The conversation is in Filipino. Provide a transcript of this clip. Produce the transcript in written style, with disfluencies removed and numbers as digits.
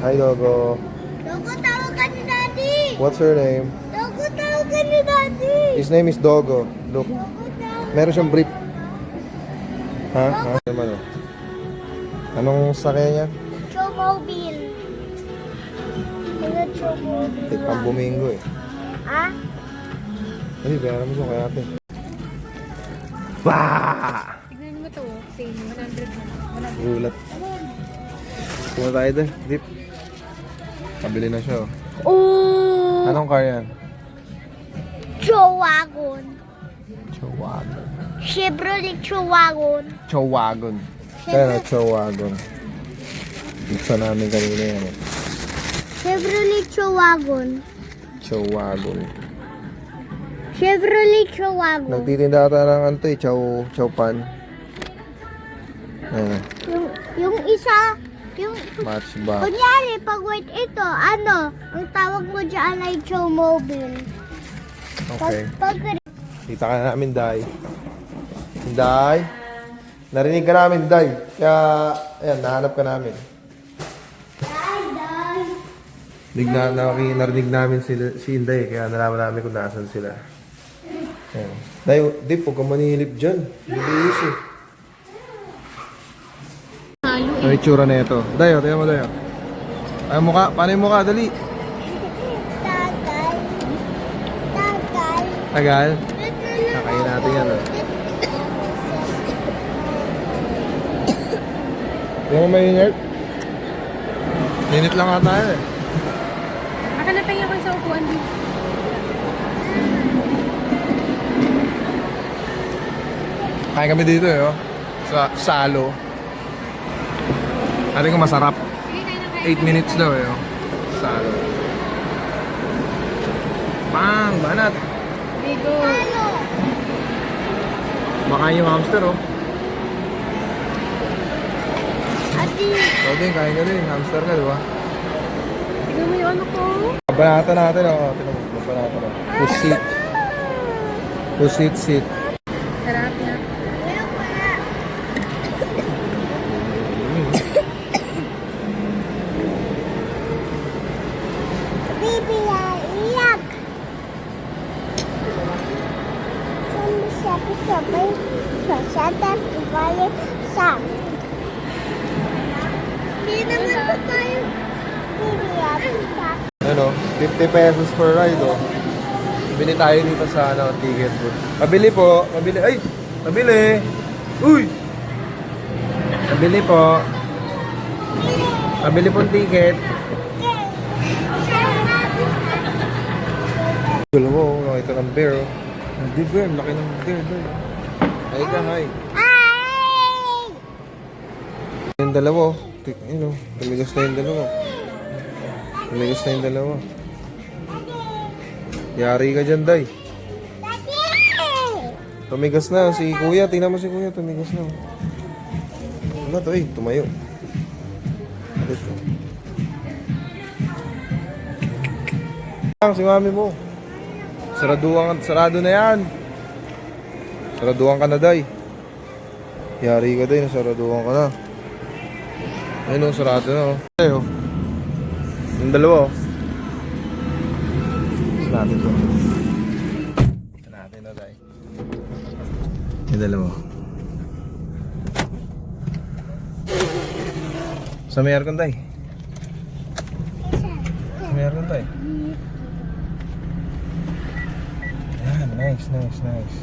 Hi, Dogo. Dogo, tawag ka ni Daddy. What's her name? Dogo, tawag ka ni Daddy. His name is Dogo. Look. Dogo, tawag. Meron siyang brief. Ha? Ano? Anong sakya niya? Chomobile. Mga chomobile. Pang bumingo eh. Ha? Hindi, bayaran mo ko kaya ate. Bah! Tignan mo to, same, 100 na. Gulat. Pumunta tayo doon. Dip. Kabili na siya oh. Oh! Anong car yan? Chowagon. Chowagon. Chevrolet Chowagon. Chowagon. Kaya na Chowagon. Pizza namin kanina yan eh. Chevrolet Chowagon. Chowagon. Chevrolet Chowagon. Nagtitinda ata ng ano to eh. Chow pan. Ayan. Yung isa, yung Matchbox. kunyari, pag wait ito, ano, ang tawag mo dyan ay Chomobile. Okay. Pag Kita ka namin, Day. Day. Narinig ka namin, Day. Kaya, ayan, nahanap ka namin. Narinig namin si Inday, kaya nalaman namin kung nasan sila. Ayan. Day, Dip, huwag ka manilip dyan. Bilis eh. Ano yung tsura na ito? Day, tingnan mo, Day. Ay, mukha. Paano yung mukha? Dali. Tagal. Tagal. Tagal. Kakain natin yan, oh. Tingnan mo mainit. Mainit lang ata yan eh. Makalapay ako sa upuan dito. Kain kami dito eh, oh. Sa Salo. Aling ko masarap. Sige, kain na kain. 8 minutes daw eh, oh. Salo. Bang! Banat! Bigo. Makain yung hamster, oh. Ati. Ikaw din, kain ka din. Hamster ka, di ba? Tignan mo yung ano ko. Banatan natin, oh. Tignan mo, banatan, oh. Pusit. Pusit, sit. Sarap na. Bibi iyak. Sabay, sasada, ibali, sa. Hindi naman pa tayo. Bibi iyak. Ano, 50 pesos per ride, oh. Bili tayo dito sa, ano, ticket booth. Pabili po. Pabili. Ay! Pabili! Uy! Pabili po. Pabili pong ticket. Gulo mo, nakita ng bear, oh. Hindi bear, laki ng bear, bear. Hi ka, hi. Ay! Yung dalawa, oh. Yun, oh. Tumigas na yung dalawa. Tumigas na yung dalawa. Yari ka dyan, Day. Tumigas na si Kuya. Tingnan mo si Kuya. Tumigas na. Ano to eh? Tumayo. Dito. Si mami mo. Sarado na yan. Saraduhan ka na, Day. Yari ka, Day. Saraduhan ka na. Ayun o, sarado na o. Ayun o. Yung dalawa o. Natin to. Natin na, Day. Yung dalawa. Sa may aircon, Day. Sa may aircon, Day. Yan, nice, nice, nice.